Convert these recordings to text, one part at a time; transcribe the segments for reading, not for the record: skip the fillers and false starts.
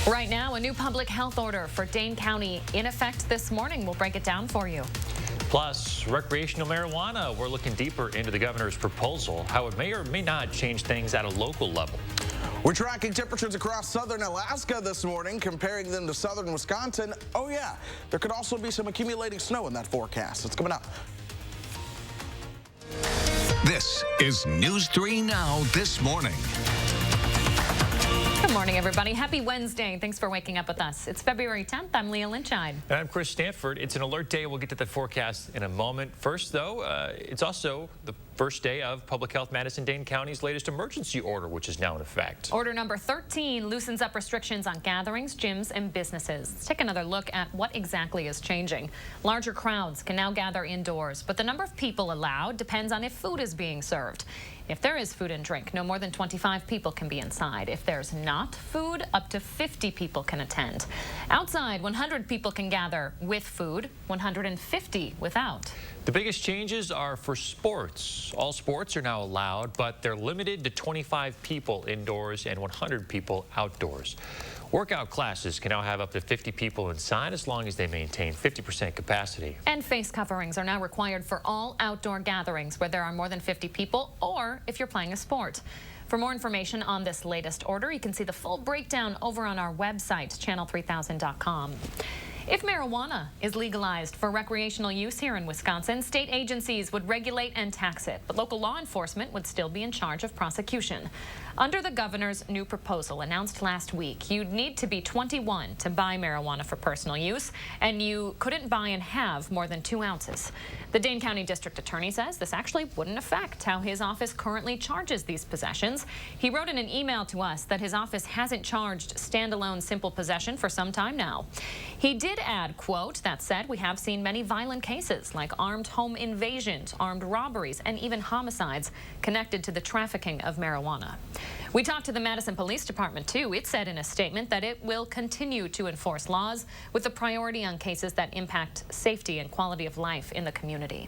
Right now, a new public health order for Dane County in effect this morning. We'll break it down for you. Plus, recreational marijuana. We're looking deeper into the governor's proposal, how it may or may not change things at a local level. We're tracking temperatures across southern Alaska this morning, comparing them to southern Wisconsin. Oh yeah, there could also be some accumulating snow in that forecast. It's coming up. This is News 3 Now this morning. Good morning, everybody. Happy Wednesday. Thanks for waking up with us. It's February 10th. I'm Leah Lynchide. And I'm Chris Stanford. It's an alert day. We'll get to the forecast in a moment. First, though, it's also the first day of Public Health Madison-Dane County's latest emergency order, which is now in effect. Order number 13 loosens up restrictions on gatherings, gyms, and businesses. Let's take another look at what exactly is changing. Larger crowds can now gather indoors, but the number of people allowed depends on if food is being served. If there is food and drink, no more than 25 people can be inside. If there's not food, up to 50 people can attend. Outside, 100 people can gather with food, 150 without. The biggest changes are for sports. All sports are now allowed, but they're limited to 25 people indoors and 100 people outdoors. Workout classes can now have up to 50 people inside as long as they maintain 50% capacity. And face coverings are now required for all outdoor gatherings where there are more than 50 people or if you're playing a sport. For more information on this latest order, you can see the full breakdown over on our website, channel3000.com. If marijuana is legalized for recreational use here in Wisconsin, state agencies would regulate and tax it, but local law enforcement would still be in charge of prosecution. Under the governor's new proposal announced last week, you'd need to be 21 to buy marijuana for personal use, and you couldn't buy and have more than 2 ounces. The Dane County District Attorney says this actually wouldn't affect how his office currently charges these possessions. He wrote in an email to us that his office hasn't charged standalone simple possession for some time now. He did add, quote, "That said, we have seen many violent cases like armed home invasions, armed robberies, and even homicides connected to the trafficking of marijuana." We talked to the Madison Police Department, too. It said in a statement that it will continue to enforce laws with a priority on cases that impact safety and quality of life in the community.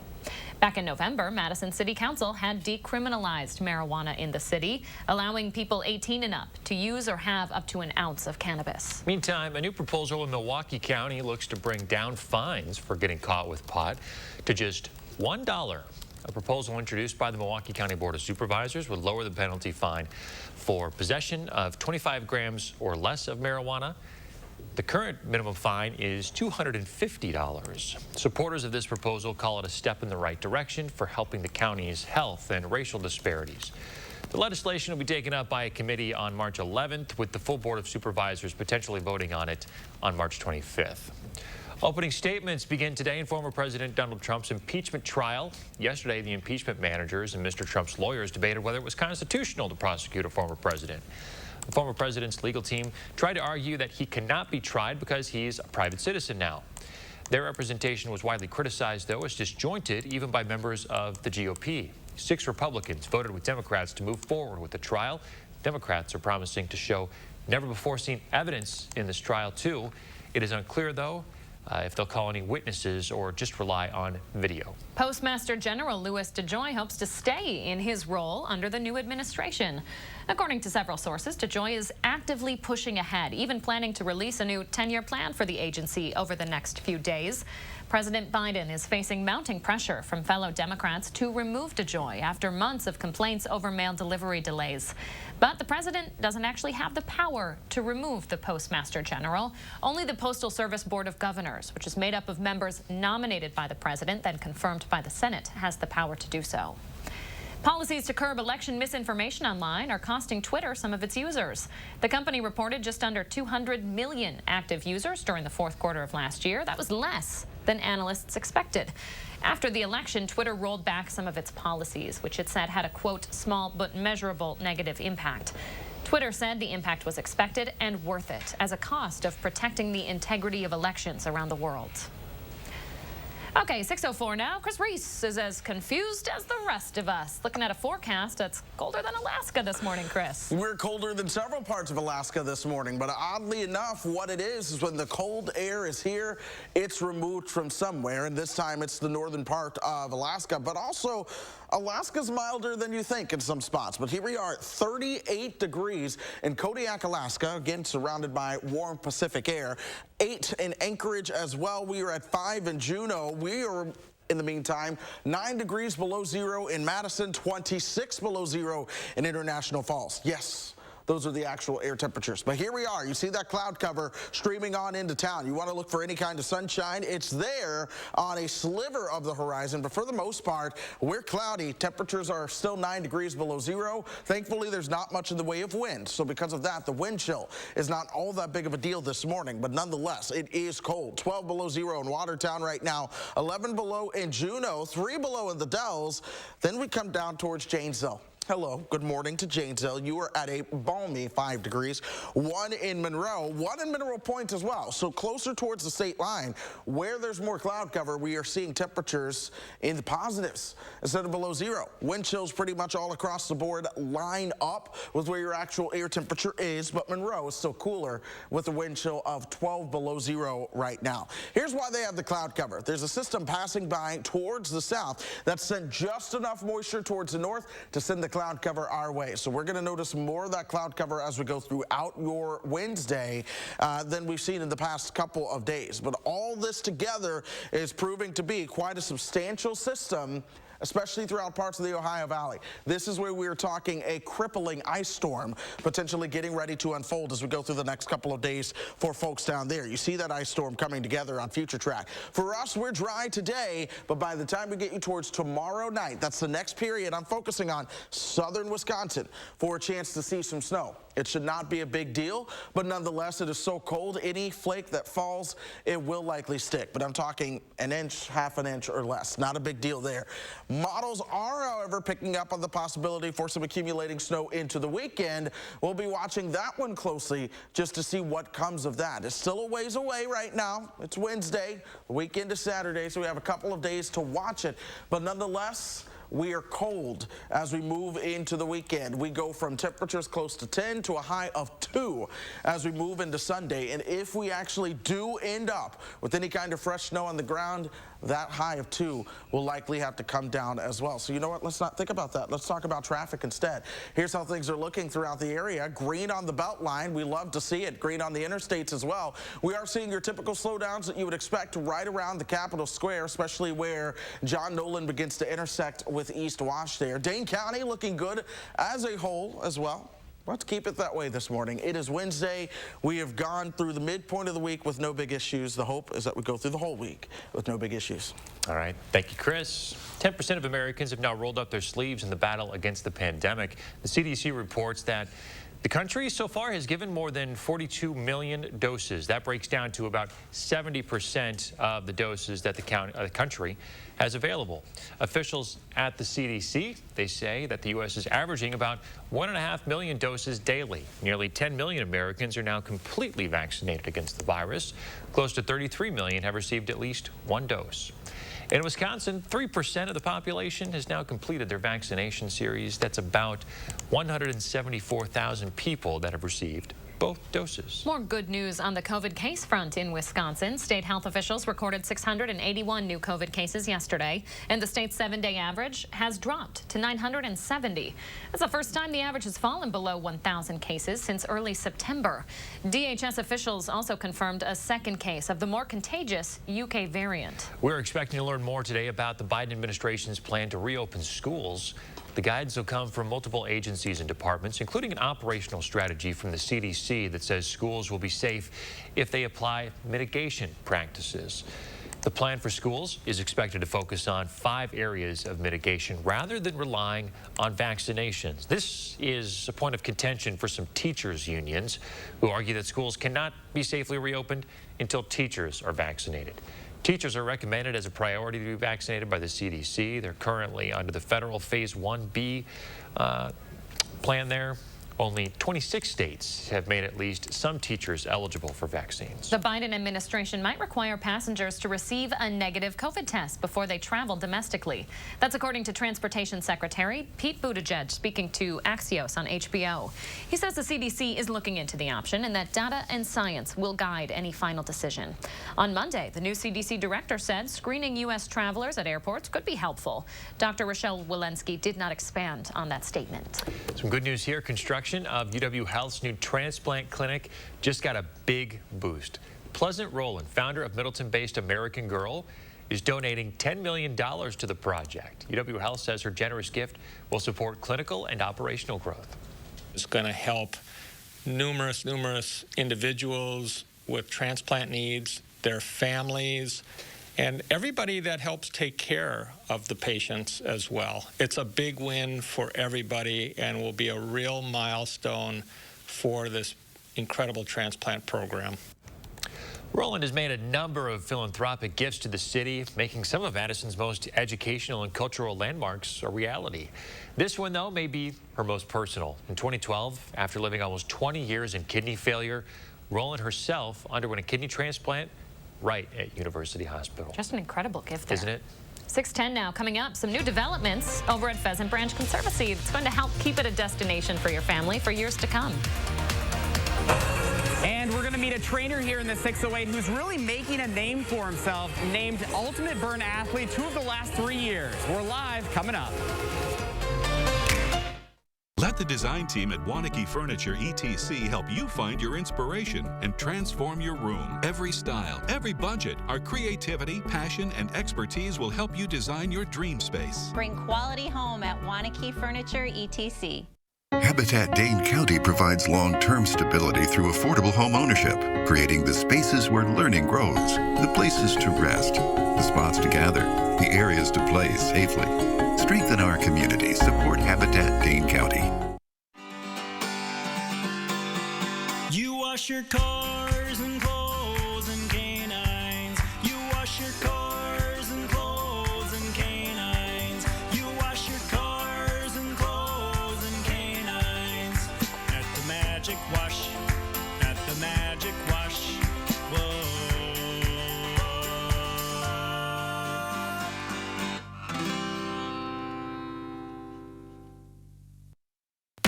Back in November, Madison City Council had decriminalized marijuana in the city, allowing people 18 and up to use or have up to an ounce of cannabis. Meantime, a new proposal in Milwaukee County looks to bring down fines for getting caught with pot to just $1. A proposal introduced by the Milwaukee County Board of Supervisors would lower the penalty fine for possession of 25 grams or less of marijuana. The current minimum fine is $250. Supporters of this proposal call it a step in the right direction for helping the county's health and racial disparities. The legislation will be taken up by a committee on March 11th, with the full Board of Supervisors potentially voting on it on March 25th. Opening statements begin today in former President Donald Trump's impeachment trial. Yesterday, the impeachment managers and Mr. Trump's lawyers debated whether it was constitutional to prosecute a former president. The former president's legal team tried to argue that he cannot be tried because he's a private citizen now. Their representation was widely criticized, though, as disjointed even by members of the GOP. 6 Republicans voted with Democrats to move forward with the trial. Democrats are promising to show never-before-seen evidence in this trial, too. It is unclear, though, if they'll call any witnesses or just rely on video. Postmaster General Louis DeJoy hopes to stay in his role under the new administration. According to several sources, DeJoy is actively pushing ahead, even planning to release a new 10-year plan for the agency over the next few days. President Biden is facing mounting pressure from fellow Democrats to remove DeJoy after months of complaints over mail delivery delays. But the president doesn't actually have the power to remove the Postmaster General. Only the Postal Service Board of Governors, which is made up of members nominated by the president, then confirmed by the Senate, has the power to do so. Policies to curb election misinformation online are costing Twitter some of its users. The company reported just under 200 million active users during the 4th quarter of last year. That was less than analysts expected. After the election, Twitter rolled back some of its policies, which it said had a, quote, small but measurable negative impact. Twitter said the impact was expected and worth it as a cost of protecting the integrity of elections around the world. Okay, 6:04 now. Chris Reese is as confused as the rest of us. Looking at a forecast that's colder than Alaska this morning, Chris. We're colder than several parts of Alaska this morning, but oddly enough, what it is when the cold air is here, it's removed from somewhere, and this time it's the northern part of Alaska, but also Alaska's milder than you think in some spots, but here we are at 38 degrees in Kodiak, Alaska, again surrounded by warm Pacific air. 8 in Anchorage as well. We are at 5 in Juneau. We are, in the meantime, 9 degrees below zero in Madison, 26 below zero in International Falls. Yes. Those are the actual air temperatures. But here we are. You see that cloud cover streaming on into town. You want to look for any kind of sunshine. It's there on a sliver of the horizon. But for the most part, we're cloudy. Temperatures are still 9 degrees below zero. Thankfully, there's not much in the way of wind. So because of that, the wind chill is not all that big of a deal this morning. But nonetheless, it is cold. 12 below zero in Watertown right now. 11 below in Juneau. 3 below in the Dells. Then we come down towards Janesville. Hello, good morning to Janesville. You are at a balmy 5 degrees. 1 in Monroe, 1 in Mineral Point as well. So closer towards the state line, where there's more cloud cover, we are seeing temperatures in the positives instead of below zero. Wind chills pretty much all across the board line up with where your actual air temperature is, but Monroe is still cooler with a wind chill of 12 below zero right now. Here's why they have the cloud cover. There's a system passing by towards the south that sent just enough moisture towards the north to send the cloud cover our way. So we're going to notice more of that cloud cover as we go throughout your Wednesday than we've seen in the past couple of days. But all this together is proving to be quite a substantial system, especially throughout parts of the Ohio Valley. This is where we are talking a crippling ice storm potentially getting ready to unfold as we go through the next couple of days for folks down there. You see that ice storm coming together on Future Track. For us, we're dry today, but by the time we get you towards tomorrow night, that's the next period I'm focusing on, southern Wisconsin, for a chance to see some snow. It should not be a big deal, but nonetheless, it is so cold, any flake that falls, it will likely stick. But I'm talking an inch, half an inch or less. Not a big deal there. Models are, however, picking up on the possibility for some accumulating snow into the weekend. We'll be watching that one closely just to see what comes of that. It's still a ways away right now. It's Wednesday, the weekend is Saturday, so we have a couple of days to watch it. But nonetheless, we are cold as we move into the weekend. We go from temperatures close to 10 to a high of 2 as we move into Sunday. And if we actually do end up with any kind of fresh snow on the ground, that high of 2 will likely have to come down as well. So you know what? Let's not think about that. Let's talk about traffic instead. Here's how things are looking throughout the area. Green on the belt line. We love to see it. Green on the interstates as well. We are seeing your typical slowdowns that you would expect right around the Capitol Square, especially where John Nolan begins to intersect with East Wash there. Dane County looking good as a whole as well. Let's keep it that way this morning. It is Wednesday. We have gone through the midpoint of the week with no big issues. The hope is that we go through the whole week with no big issues. All right. Thank you, Chris. 10% of Americans have now rolled up their sleeves in the battle against the pandemic. The CDC reports that the country so far has given more than 42 million doses. That breaks down to about 70% of the doses that the country has available. Officials at the CDC, they say that the U.S. is averaging about 1.5 million doses daily. Nearly 10 million Americans are now completely vaccinated against the virus. Close to 33 million have received at least 1 dose. In Wisconsin, 3% of the population has now completed their vaccination series. That's about 174,000 people that have received both doses. More good news on the COVID case front in Wisconsin. State health officials recorded 681 new COVID cases yesterday, and the state's 7-day average has dropped to 970. That's the first time the average has fallen below 1,000 cases since early September. DHS officials also confirmed a second case of the more contagious UK variant. We're expecting to learn more today about the Biden administration's plan to reopen schools. The guidance will come from multiple agencies and departments, including an operational strategy from the CDC that says schools will be safe if they apply mitigation practices. The plan for schools is expected to focus on 5 areas of mitigation rather than relying on vaccinations. This is a point of contention for some teachers' unions who argue that schools cannot be safely reopened until teachers are vaccinated. Teachers are recommended as a priority to be vaccinated by the CDC. They're currently under the federal Phase 1B plan there. Only 26 states have made at least some teachers eligible for vaccines. The Biden administration might require passengers to receive a negative COVID test before they travel domestically. That's according to Transportation Secretary Pete Buttigieg speaking to Axios on HBO. He says the CDC is looking into the option and that data and science will guide any final decision. On Monday, the new CDC director said screening U.S. travelers at airports could be helpful. Dr. Rochelle Walensky did not expand on that statement. Some good news here. Construction of UW Health's new transplant clinic just got a big boost. Pleasant Rowland, founder of Middleton-based American Girl, is donating $10 million to the project. UW Health says her generous gift will support clinical and operational growth. It's going to help numerous individuals with transplant needs, their families, and everybody that helps take care of the patients as well. It's a big win for everybody and will be a real milestone for this incredible transplant program. Rowland has made a number of philanthropic gifts to the city, making some of Madison's most educational and cultural landmarks a reality. This one, though, may be her most personal. In 2012, after living almost 20 years in kidney failure, Rowland herself underwent a kidney transplant right at University Hospital. Just an incredible gift there. Isn't it? 6:10 now. Coming up, some new developments over at Pheasant Branch Conservancy. It's going to help keep it a destination for your family for years to come. And we're going to meet a trainer here in the 608 who's really making a name for himself, named Ultimate Burn Athlete 2 of the last 3 years. We're live coming up. Let the design team at Wanakee Furniture ETC help you find your inspiration and transform your room. Every style, every budget, our creativity, passion, and expertise will help you design your dream space. Bring quality home at Wanakee Furniture ETC. Habitat Dane County provides long-term stability through affordable home ownership, creating the spaces where learning grows, the places to rest, the spots to gather, the areas to play safely. Strengthen our community. Support Habitat Dane County. You wash your cars and clothes and canines. You wash your cars and clothes and canines. You wash your cars and clothes and canines. At the Magic Wash. At the Magic Wash. Whoa.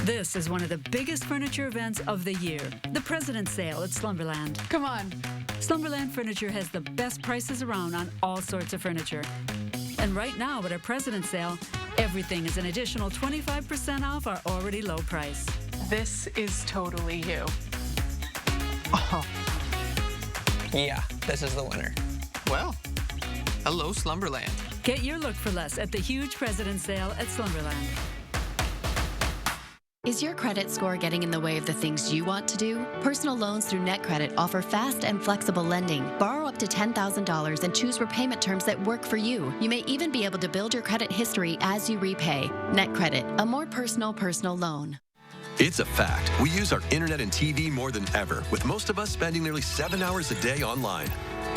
This is one of the biggest furniture events of the year, the President's Sale at Slumberland. Come on. Slumberland Furniture has the best prices around on all sorts of furniture. And right now at our President's Sale, everything is an additional 25% off our already low price. This is totally you. Oh. Yeah, this is the winner. Well, hello, Slumberland. Get your look for less at the huge President's Sale at Slumberland. Is your credit score getting in the way of the things you want to do? Personal loans through NetCredit offer fast and flexible lending. Borrow up to $10,000 and choose repayment terms that work for you. You may even be able to build your credit history as you repay. NetCredit, a more personal loan. It's a fact. We use our internet and TV more than ever, with most of us spending nearly 7 hours a day online.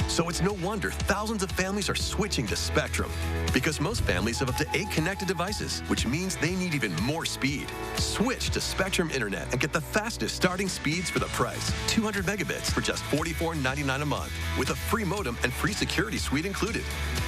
So it's no wonder thousands of families are switching to Spectrum, because most families have up to 8 connected devices, which means they need even more speed. Switch to Spectrum Internet and get the fastest starting speeds for the price. 200 megabits for just $44.99 a month, with a free modem and free security suite included.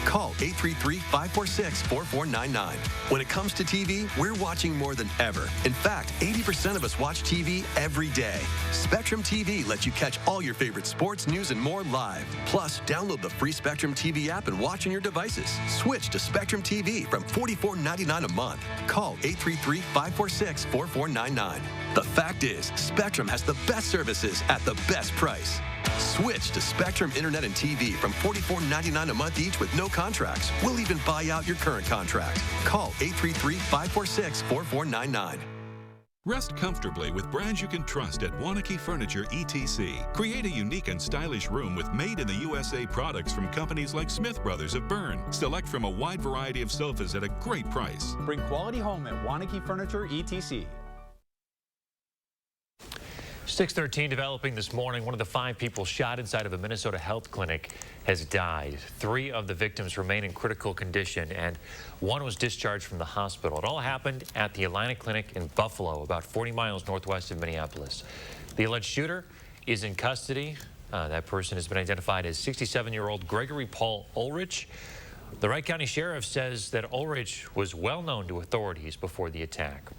Call 833-546-4499. When it comes to TV, we're watching more than ever. In fact, 80% of us watch TV every day. Spectrum TV lets you catch all your favorite sports, news, and more live. Plus, download the free Spectrum TV app and watch on your devices. Switch to Spectrum TV from $44.99 a month. Call 833-546-4499. The fact is, Spectrum has the best services at the best price. Switch to Spectrum Internet and TV from $44.99 a month each with no contracts. We'll even buy out your current contract. Call 833-546-4499. Rest comfortably with brands you can trust at Wanakee Furniture ETC. Create a unique and stylish room with made-in-the-USA products from companies like Smith Brothers of Bern. Select from a wide variety of sofas at a great price. Bring quality home at Wanakee Furniture ETC. 6:13 developing this morning. One of the 5 people shot inside of a Minnesota health clinic has died. 3 of the victims remain in critical condition, and 1 was discharged from the hospital. It all happened at the Atlantic Clinic in Buffalo, about 40 miles northwest of Minneapolis. The alleged shooter is in custody. That person has been identified as 67-year-old Gregory Paul Ulrich. The Wright County Sheriff says that Ulrich was well known to authorities before the attack.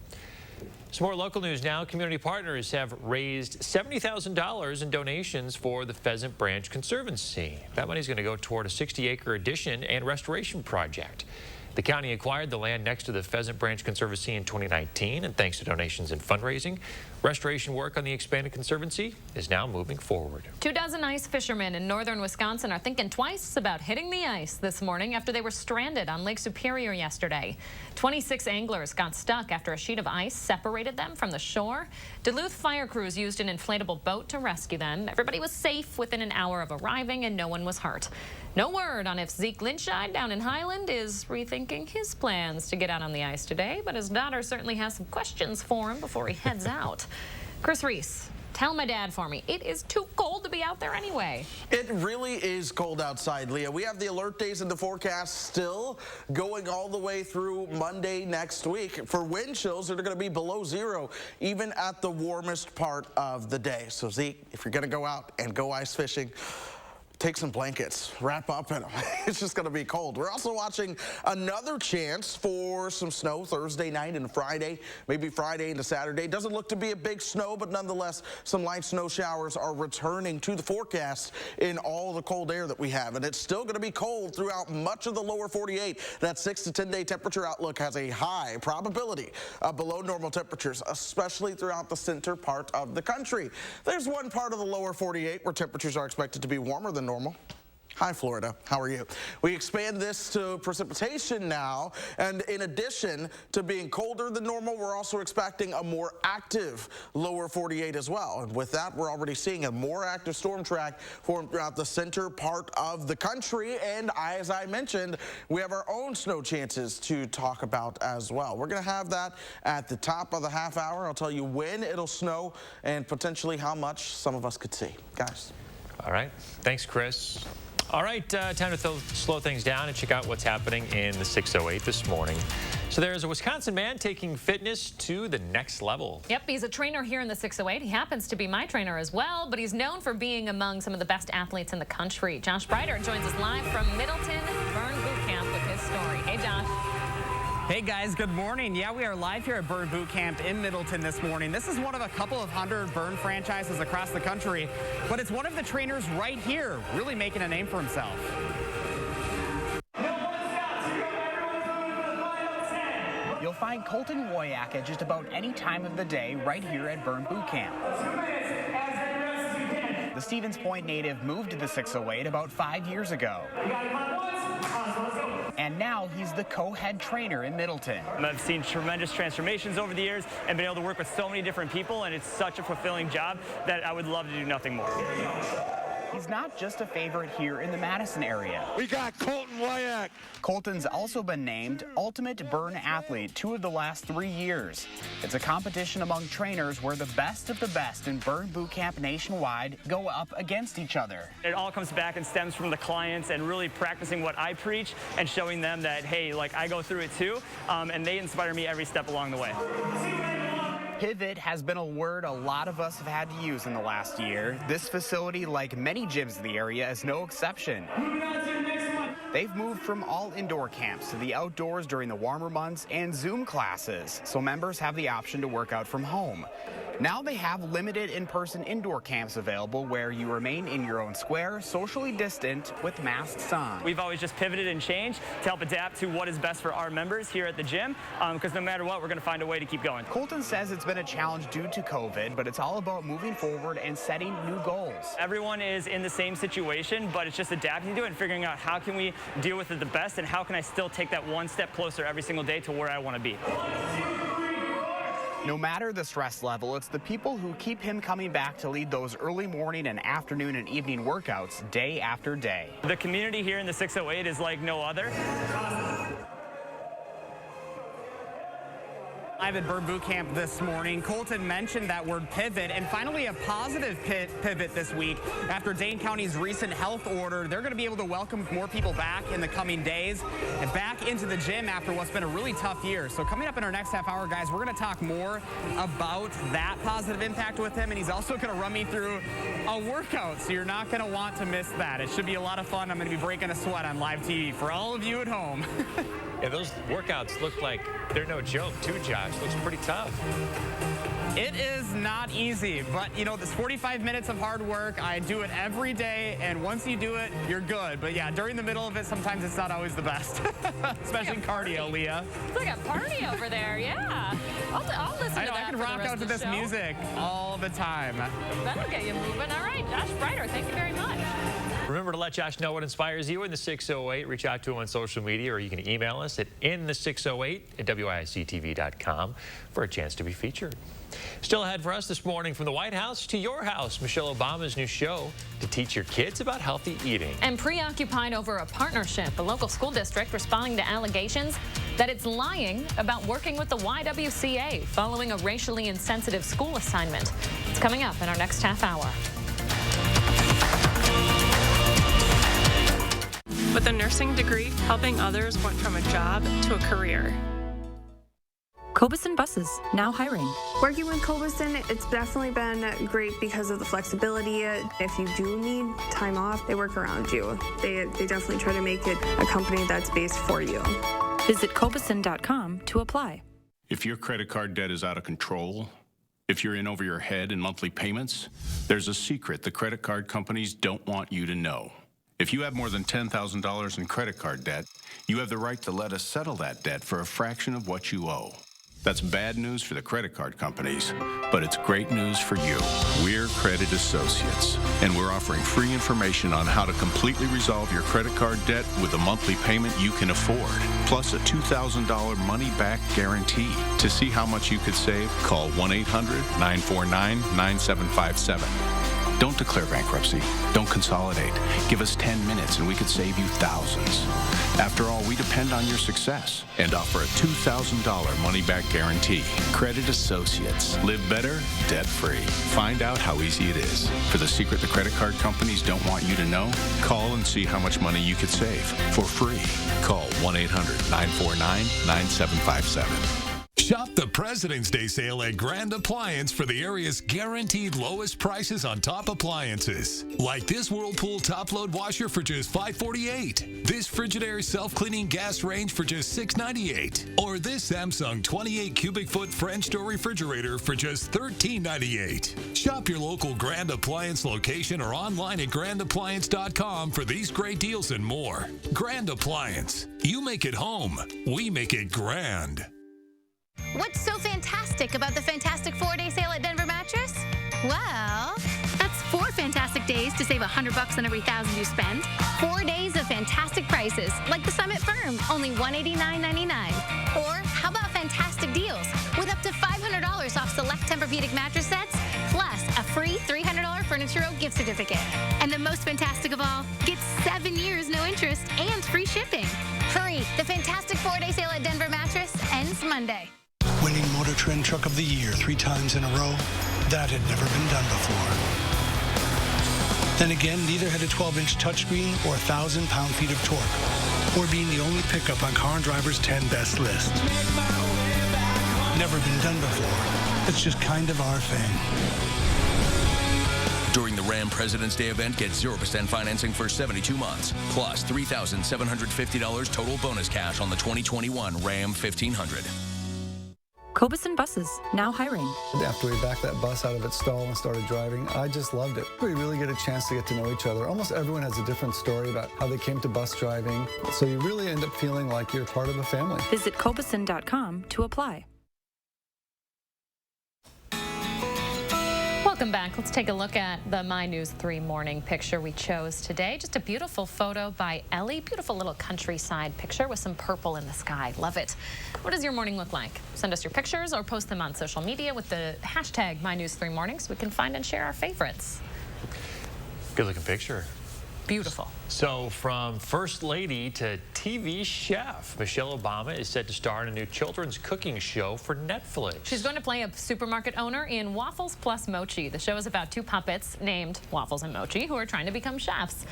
Some more local news now. Community partners have raised $70,000 in donations for the Pheasant Branch Conservancy. That money is going to go toward a 60-acre addition and restoration project. The county acquired the land next to the Pheasant Branch Conservancy in 2019, and thanks to donations and fundraising, restoration work on the expanded conservancy is now moving forward. 24 ice fishermen in northern Wisconsin are thinking twice about hitting the ice this morning after they were stranded on Lake Superior yesterday. 26 anglers got stuck after a sheet of ice separated them from the shore. Duluth fire crews used an inflatable boat to rescue them. Everybody was safe within an hour of arriving, and no one was hurt. No word on if Zeke Linscheid down in Highland is rethinking his plans to get out on the ice today, but his daughter certainly has some questions for him before he heads out. Chris Reese, tell my dad for me, it is too cold to be out there anyway. It really is cold outside, Leah. We have the alert days in the forecast still going all the way through Monday next week. For wind chills, they're going to be below 0, even at the warmest part of the day. So, Zeke, if you're going to go out and go ice fishing, take some blankets, wrap up in them. It's just going to be cold. We're also watching another chance for some snow Thursday night and Friday, maybe Friday into Saturday. Doesn't look to be a big snow, but nonetheless, some light snow showers are returning to the forecast in all the cold air that we have. And it's still going to be cold throughout much of the lower 48. That 6 to 10-day temperature outlook has a high probability of below normal temperatures, especially throughout the center part of the country. There's one part of the lower 48 where temperatures are expected to be warmer than normal. Hi, Florida. How are you? We expand this to precipitation now, and in addition to being colder than normal, we're also expecting a more active lower 48 as well. And with that, we're already seeing a more active storm track form throughout the center part of the country. And as I mentioned, we have our own snow chances to talk about as well. We're going to have that at the top of the half hour. I'll tell you when it'll snow and potentially how much some of us could see. Guys. All right. Thanks, Chris. All right, time to slow things down and check out what's happening in the 608 this morning. So there's a Wisconsin man taking fitness to the next level. Yep, he's a trainer here in the 608. He happens to be my trainer as well, but he's known for being among some of the best athletes in the country. Josh Breiter joins us live from Middleton Burn Boot Camp with his story. Hey, Josh. Hey guys, good morning. Yeah, we are live here at Burn Boot Camp in Middleton this morning. This is one of a couple of 100 burn franchises across the country, but it's one of the trainers right here really making a name for himself. You'll find Colton Woyak at just about any time of the day right here at Burn Boot Camp. The Stevens Point native moved to the 608 about 5 years ago. And now he's the co-head trainer in Middleton. I've seen tremendous transformations over the years and been able to work with so many different people, and it's such a fulfilling job that I would love to do nothing more. He's not just a favorite here in the Madison area. We got Colton Wyack. Colton's also been named Ultimate Burn Athlete 2 of the last 3 years. It's a competition among trainers where the best of the best in Burn Boot Camp nationwide go up against each other. It all comes back and stems from the clients and really practicing what I preach and showing them that, hey, like I go through it too, and they inspire me every step along the way. Pivot has been a word a lot of us have had to use in the last year. This facility, like many gyms in the area, is no exception. They've moved from all indoor camps to the outdoors during the warmer months and Zoom classes, so members have the option to work out from home. Now they have limited in-person indoor camps available where you remain in your own square, socially distant, with masks on. We've always just pivoted and changed to help adapt to what is best for our members here at the gym, because no matter what, we're going to find a way to keep going. Colton says it's been a challenge due to COVID, but it's all about moving forward and setting new goals. Everyone is in the same situation, but it's just adapting to it and figuring out how can we deal with it the best and how can I still take that one step closer every single day to where I want to be. No matter the stress level, it's the people who keep him coming back to lead those early morning and afternoon and evening workouts day after day. The community here in the 608 is like no other. Live at Bird Boot Camp this morning, Colton mentioned that word pivot, and finally a positive pivot this week. After Dane County's recent health order, they're going to be able to welcome more people back in the coming days and back into the gym after what's been a really tough year. So coming up in our next half hour, guys, we're going to talk more about that positive impact with him, and he's also going to run me through a workout, so you're not going to want to miss that. It should be a lot of fun. I'm going to be breaking a sweat on live TV for all of you at home. Yeah, those workouts look like they're no joke, too, Josh. Looks pretty tough. It is not easy, but, you know, this 45 minutes of hard work, I do it every day, and once you do it, you're good. But, yeah, during the middle of it, sometimes it's not always the best, especially cardio, Leah. It's like a party over there, yeah. I'll listen to that. I can rock out to this music all the time. That'll get you moving. All right, Josh Breiter, thank you very much. Remember to let Josh know what inspires you in the 608. Reach out to him on social media, or you can email us at inthe608@wictv.com for a chance to be featured. Still ahead for us this morning, from the White House to your house, Michelle Obama's new show to teach your kids about healthy eating. And preoccupied over a partnership, a local school district responding to allegations that it's lying about working with the YWCA following a racially insensitive school assignment. It's coming up in our next half hour. With a nursing degree, helping others went from a job to a career. Cobeson Buses, now hiring. Working with Cobeson, it's definitely been great because of the flexibility. If you do need time off, they work around you. They definitely try to make it a company that's based for you. Visit Cobeson.com to apply. If your credit card debt is out of control, if you're in over your head in monthly payments, there's a secret the credit card companies don't want you to know. If you have more than $10,000 in credit card debt, you have the right to let us settle that debt for a fraction of what you owe. That's bad news for the credit card companies, but it's great news for you. We're Credit Associates, and we're offering free information on how to completely resolve your credit card debt with a monthly payment you can afford, plus a $2,000 money-back guarantee. To see how much you could save, call 1-800-949-9757. Don't declare bankruptcy. Don't consolidate. Give us 10 minutes and we could save you thousands. After all, we depend on your success and offer a $2,000 money-back guarantee. Credit Associates. Live better, debt-free. Find out how easy it is. For the secret the credit card companies don't want you to know, call and see how much money you could save for free. Call 1-800-949-9757. Shop the President's Day sale at Grand Appliance for the area's guaranteed lowest prices on top appliances. Like this Whirlpool top-load washer for just $548. This Frigidaire self-cleaning gas range for just $698. Or this Samsung 28 cubic foot French door refrigerator for just $1398. Shop your local Grand Appliance location or online at grandappliance.com for these great deals and more. Grand Appliance. You make it home. We make it grand. What's so fantastic about the fantastic 4-day sale at Denver Mattress? Well, that's 4 fantastic days to save $100 on every $1,000 you spend. 4 days of fantastic prices, like the Summit Firm, only $189.99. Or how about fantastic deals with up to $500 off select Tempur-Pedic mattress sets, plus a free $300 Furniture Row gift certificate. And the most fantastic of all, get 7 years no interest and free shipping. Hurry, the fantastic 4-day sale at Denver Mattress ends Monday. Winning Motor Trend Truck of the Year 3 times in a row, that had never been done before. Then again, neither had a 12-inch touchscreen or 1,000 pound-feet of torque, or being the only pickup on Car and Driver's 10 best list. Never been done before. It's just kind of our thing. During the Ram President's Day event, get 0% financing for 72 months, plus $3,750 total bonus cash on the 2021 Ram 1500. Cobeson Buses, now hiring. After we backed that bus out of its stall and started driving, I just loved it. We really get a chance to get to know each other. Almost everyone has a different story about how they came to bus driving, so you really end up feeling like you're part of a family. Visit Cobeson.com to apply. Welcome back. Let's take a look at the My News 3 morning picture we chose today. Just a beautiful photo by Ellie. Beautiful little countryside picture with some purple in the sky. Love it. What does your morning look like? Send us your pictures or post them on social media with the hashtag My News 3 Morning so we can find and share our favorites. Good looking picture. Beautiful. So from First Lady to TV chef, Michelle Obama is set to star in a new children's cooking show for Netflix. She's going to play a supermarket owner in Waffles Plus Mochi. The show is about two puppets named Waffles and Mochi who are trying to become chefs.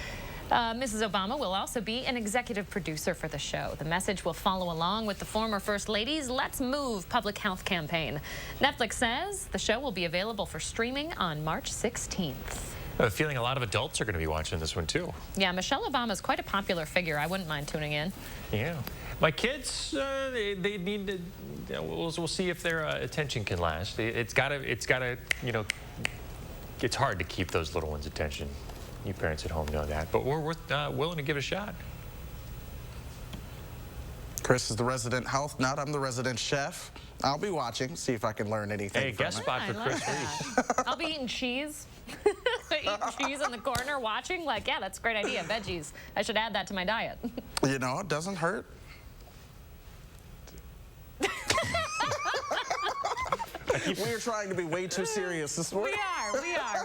Mrs. Obama will also be an executive producer for the show. The message will follow along with the former First Lady's Let's Move public health campaign. Netflix says the show will be available for streaming on March 16th. I have a feeling a lot of adults are going to be watching this one, too. Yeah, Michelle Obama is quite a popular figure. I wouldn't mind tuning in. Yeah. My kids, they need to, we'll see if their attention can last. It's gotta, you know, it's hard to keep those little ones' attention. You parents at home know that, but we're willing to give it a shot. Chris is the resident health nut. I'm the resident chef. I'll be watching, see if I can learn anything. Hey, guest spot for Chris Reese. I'll be eating cheese. Eating cheese in the corner, watching. Like, yeah, that's a great idea. Veggies. I should add that to my diet. You know, it doesn't hurt. We are trying to be way too serious this morning.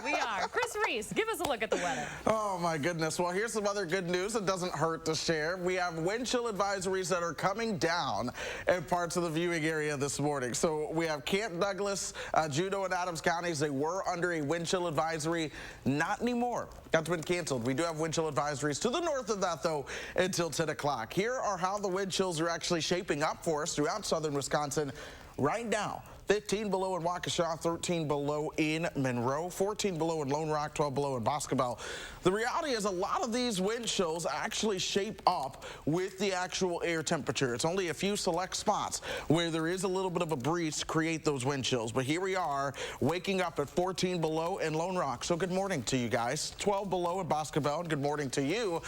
We are. Chris Reese, give us a look at the weather. Oh, my goodness. Well, here's some other good news that doesn't hurt to share. We have wind chill advisories that are coming down in parts of the viewing area this morning. So we have Camp Douglas, Juneau, and Adams counties. They were under a wind chill advisory. Not anymore. That's been canceled. We do have wind chill advisories to the north of that, though, until 10 o'clock. Here are how the wind chills are actually shaping up for us throughout southern Wisconsin right now. 15 below in Waukesha, 13 below in Monroe, 14 below in Lone Rock, 12 below in Boscobel. The reality is a lot of these wind chills actually shape up with the actual air temperature. It's only a few select spots where there is a little bit of a breeze to create those wind chills. But here we are waking up at 14 below in Lone Rock. So good morning to you guys. 12 below in Boscobel, and good morning to you.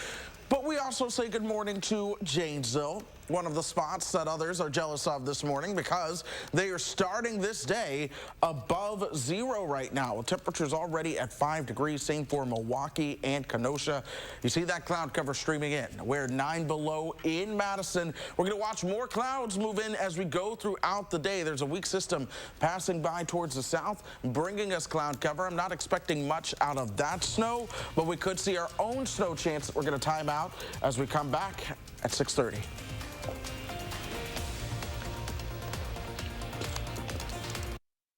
But we also say good morning to Janesville, one of the spots that others are jealous of this morning because they are starting this day above zero right now. Well, temperature's already at 5 degrees, same for Milwaukee and Kenosha. You see that cloud cover streaming in. We're 9 below in Madison. We're going to watch more clouds move in as we go throughout the day. There's a weak system passing by towards the south, bringing us cloud cover. I'm not expecting much out of that snow, but we could see our own snow chance that we're going to time out as we come back at 6:30.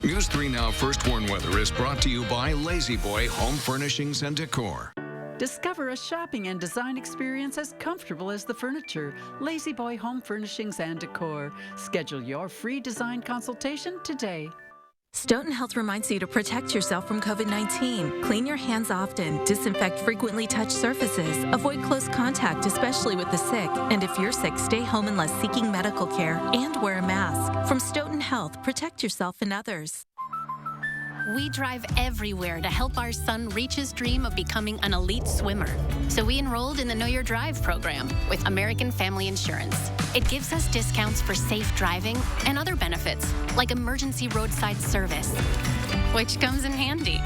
News 3 Now First Warn Weather is brought to you by Lazy Boy Home Furnishings and Decor. Discover a shopping and design experience as comfortable as the furniture. Lazy Boy Home Furnishings and Decor. Schedule your free design consultation today. Stoughton Health reminds you to protect yourself from COVID-19. Clean your hands often, disinfect frequently touched surfaces, avoid close contact, especially with the sick. And if you're sick, stay home unless seeking medical care, and wear a mask. From Stoughton Health, protect yourself and others. We drive everywhere to help our son reach his dream of becoming an elite swimmer. So we enrolled in the Know Your Drive program with American Family Insurance. It gives us discounts for safe driving and other benefits, like emergency roadside service, which comes in handy,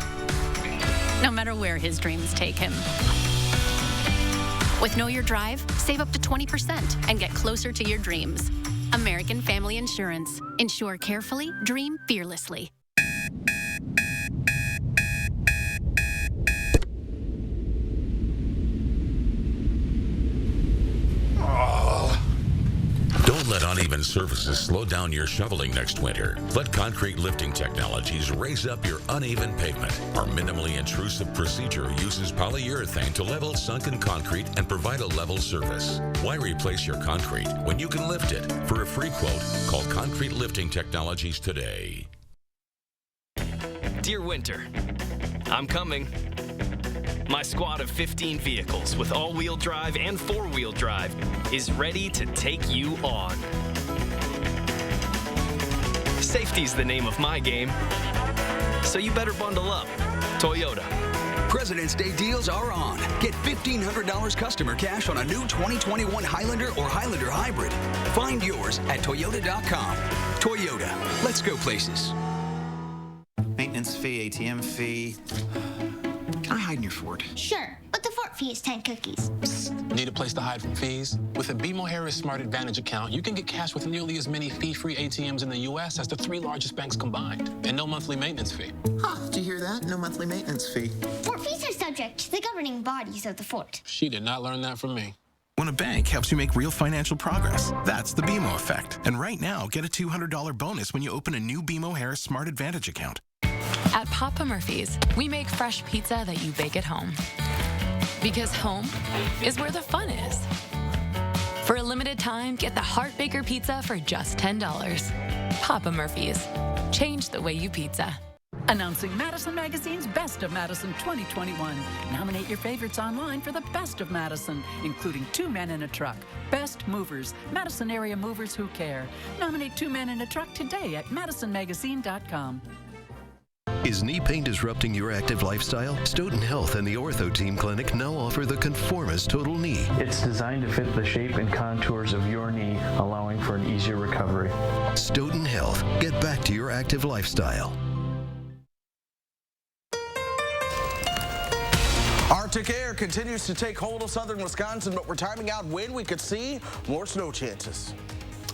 no matter where his dreams take him. With Know Your Drive, save up to 20% and get closer to your dreams. American Family Insurance. Insure carefully, dream fearlessly. Don't let uneven surfaces slow down your shoveling next winter. Let Concrete Lifting Technologies raise up your uneven pavement. Our minimally intrusive procedure uses polyurethane to level sunken concrete and provide a level surface. Why replace your concrete when you can lift it? For a free quote, call Concrete Lifting Technologies today. Dear Winter, I'm coming. My squad of 15 vehicles with all-wheel drive and four-wheel drive is ready to take you on. Safety's the name of my game, so you better bundle up. Toyota. President's Day deals are on. Get $1,500 customer cash on a new 2021 Highlander or Highlander Hybrid. Find yours at Toyota.com. Toyota, let's go places. Maintenance fee, ATM fee. Can I hide in your fort? Sure, but the fort fee is 10 cookies. Psst. Need a place to hide from fees? With a BMO Harris Smart Advantage account, you can get cash with nearly as many fee-free ATMs in the U.S. as the 3 largest banks combined, and no monthly maintenance fee. Huh, did you hear that? No monthly maintenance fee. Fort fees are subject to the government governing bodies of the fort. She did not learn that from me. When a bank helps you make real financial progress, that's the BMO effect. And right now, get a $200 bonus when you open a new BMO Harris Smart Advantage account. At Papa Murphy's, we make fresh pizza that you bake at home. Because home is where the fun is. For a limited time, get the Heart Baker Pizza for just $10. Papa Murphy's. Change the way you pizza. Announcing Madison Magazine's Best of Madison 2021. Nominate your favorites online for the Best of Madison, including Two Men in a Truck, Best Movers, Madison Area Movers Who Care. Nominate Two Men in a Truck today at madisonmagazine.com. Is knee pain disrupting your active lifestyle? Stoughton Health and the Ortho Team Clinic now offer the Conformis Total Knee. It's designed to fit the shape and contours of your knee, allowing for an easier recovery. Stoughton Health. Get back to your active lifestyle. Arctic air continues to take hold of southern Wisconsin, but we're timing out when we could see more snow chances.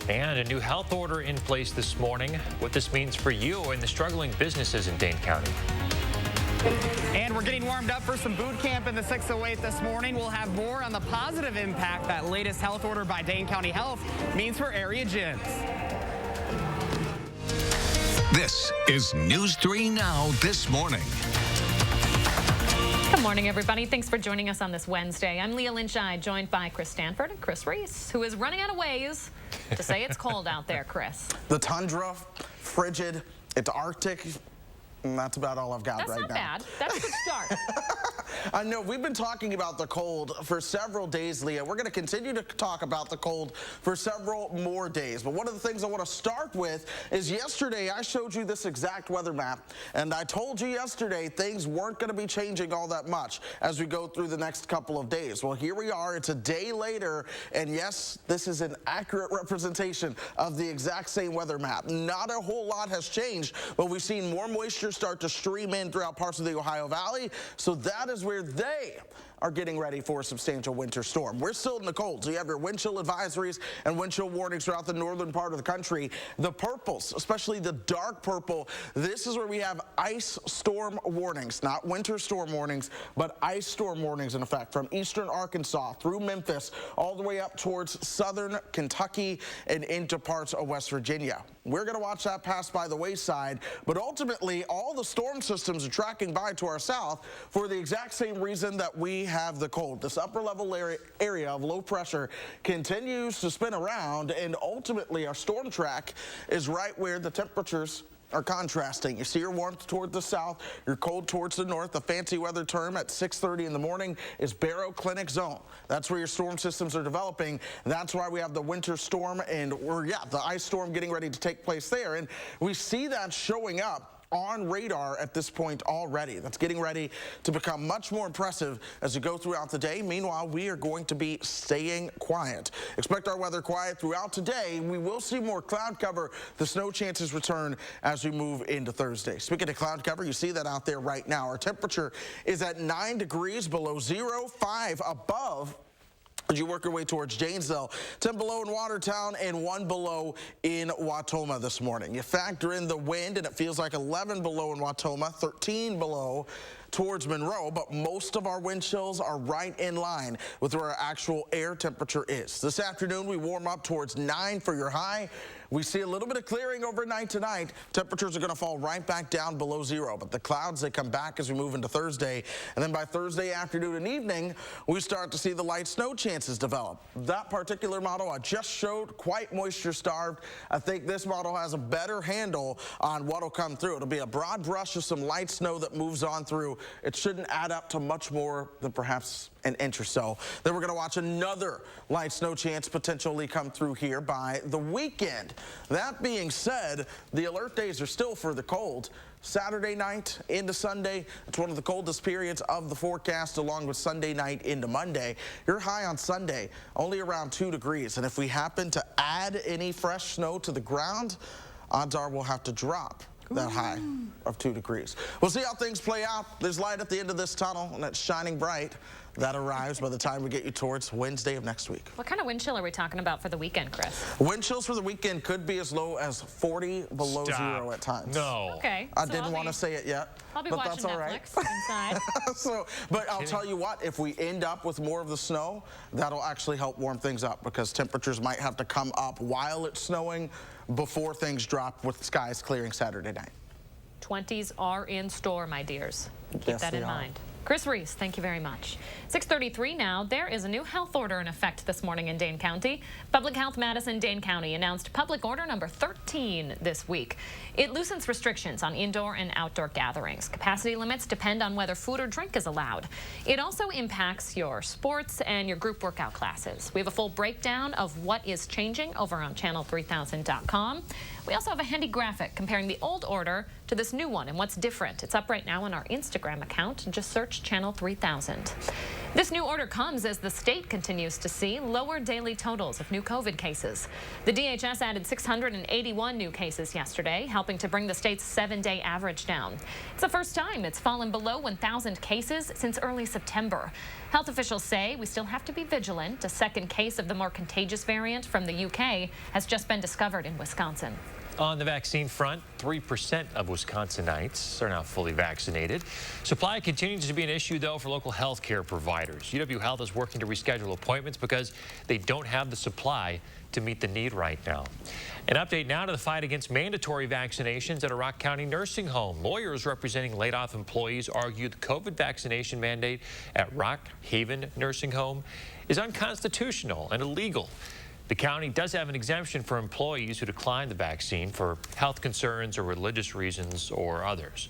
And a new health order in place this morning. What this means for you and the struggling businesses in Dane County. And we're getting warmed up for some boot camp in the 608 this morning. We'll have more on the positive impact that latest health order by Dane County Health means for area gyms. This is News 3 Now This Morning. Good morning, everybody. Thanks for joining us on this Wednesday. I'm Leah Lynchai, joined by Chris Stanford and Chris Reese, who is running out of ways to say it's cold out there, Chris. The tundra, frigid, it's Arctic, and that's about all I've got right now. That's not bad. That's a good start. I know we've been talking about the cold for several days, Leah. We're going to continue to talk about the cold for several more days. But one of the things I want to start with is yesterday I showed you this exact weather map, and I told you yesterday things weren't going to be changing all that much as we go through the next couple of days. Well, here we are. It's a day later, and yes, this is an accurate representation of the exact same weather map. Not a whole lot has changed, but we've seen more moisture start to stream in throughout parts of the Ohio Valley, so that is where they are getting ready for a substantial winter storm. We're still in the cold, so you have your wind chill advisories and wind chill warnings throughout the northern part of the country. The purples, especially the dark purple, this is where we have ice storm warnings, not winter storm warnings, but ice storm warnings in effect from eastern Arkansas through Memphis, all the way up towards southern Kentucky and into parts of West Virginia. We're going to watch that pass by the wayside, but ultimately all the storm systems are tracking by to our south for the exact same reason that we have the cold. This upper level area of low pressure continues to spin around, and ultimately our storm track is right where the temperatures are contrasting. You see your warmth toward the south, your cold towards the north. The fancy weather term at 6:30 in the morning is Barrow Clinic Zone. That's where your storm systems are developing. That's why we have the winter storm and the ice storm getting ready to take place there. And we see that showing up on radar at this point already. That's getting ready to become much more impressive as we go throughout the day. Meanwhile, we are going to be staying quiet. Expect our weather quiet throughout today. We will see more cloud cover. The snow chances return as we move into Thursday. Speaking of cloud cover, you see that out there right now. Our temperature is at 9 degrees below zero, 5 above as you work your way towards Janesville. 10 below in Watertown and 1 below in Wautoma this morning. You factor in the wind and it feels like 11 below in Wautoma, 13 below towards Monroe, but most of our wind chills are right in line with where our actual air temperature is. This afternoon, we warm up towards 9 for your high. We see a little bit of clearing overnight tonight. Temperatures are going to fall right back down below zero, but the clouds, they come back as we move into Thursday. And then by Thursday afternoon and evening, we start to see the light snow chances develop. That particular model I just showed, quite moisture starved. I think this model has a better handle on what will come through. It'll be a broad brush of some light snow that moves on through. It shouldn't add up to much more than perhaps an inch or so. Then we're going to watch another light snow chance potentially come through here by the weekend. That being said, the alert days are still for the cold. Saturday night into Sunday, it's one of the coldest periods of the forecast, along with Sunday night into Monday. Your high on Sunday, only around 2 degrees. And if we happen to add any fresh snow to the ground, odds are we'll have to drop that high of 2 degrees. We'll see how things play out. There's light at the end of this tunnel, and it's shining bright. that arrives by the time we get you towards Wednesday of next week. What kind of wind chill are we talking about for the weekend, Chris? Wind chills for the weekend could be as low as 40 below zero at times. No. Okay. I didn't want to say it yet, I'll be but watching that's all right. Netflix inside. But I'll tell you what, if we end up with more of the snow, that'll actually help warm things up because temperatures might have to come up while it's snowing before things drop with skies clearing Saturday night. 20s are in store, my dears. Keep Yes, that in they are. mind. Chris Reese, thank you very much. 6:33 now. There is a new health order in effect this morning in Dane County. Public Health Madison Dane County announced public order number 13 this week. It loosens restrictions on indoor and outdoor gatherings. Capacity limits depend on whether food or drink is allowed. It also impacts your sports and your group workout classes. We have a full breakdown of what is changing over on channel3000.com. We also have a handy graphic comparing the old order to this new one and what's different. It's up right now on our Instagram account. Just search Channel 3000. This new order comes as the state continues to see lower daily totals of new COVID cases. The DHS added 681 new cases yesterday, helping to bring the state's 7-day average down. It's the first time it's fallen below 1,000 cases since early September. Health officials say we still have to be vigilant. A second case of the more contagious variant from the UK has just been discovered in Wisconsin. On the vaccine front, 3% of Wisconsinites are now fully vaccinated. Supply continues to be an issue, though, for local health care providers. UW Health is working to reschedule appointments because they don't have the supply to meet the need right now. An update now to the fight against mandatory vaccinations at a Rock County nursing home. Lawyers representing laid-off employees argue the COVID vaccination mandate at Rock Haven Nursing Home is unconstitutional and illegal. The county does have an exemption for employees who decline the vaccine for health concerns or religious reasons or others.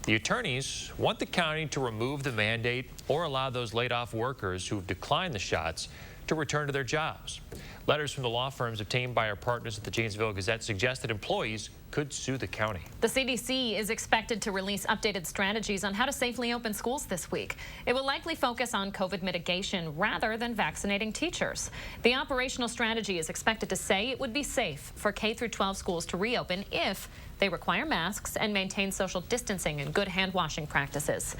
The attorneys want the county to remove the mandate or allow those laid-off workers who have declined the shots to return to their jobs. Letters from the law firms obtained by our partners at the Janesville Gazette suggest that employees could sue the county. The CDC is expected to release updated strategies on how to safely open schools this week. It will likely focus on COVID mitigation rather than vaccinating teachers. The operational strategy is expected to say it would be safe for K-12 schools to reopen if they require masks and maintain social distancing and good hand washing practices.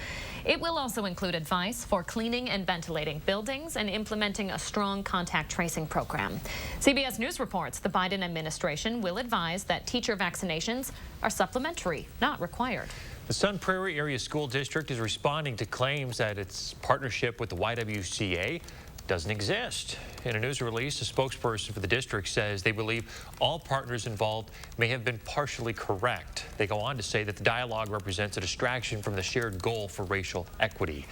It will also include advice for cleaning and ventilating buildings and implementing a strong contact tracing program. CBS News reports the Biden administration will advise that teacher vaccinations are supplementary, not required. The Sun Prairie Area School District is responding to claims that its partnership with the YWCA doesn't exist. In a news release, a spokesperson for the district says they believe all partners involved may have been partially correct. They go on to say that the dialogue represents a distraction from the shared goal for racial equity.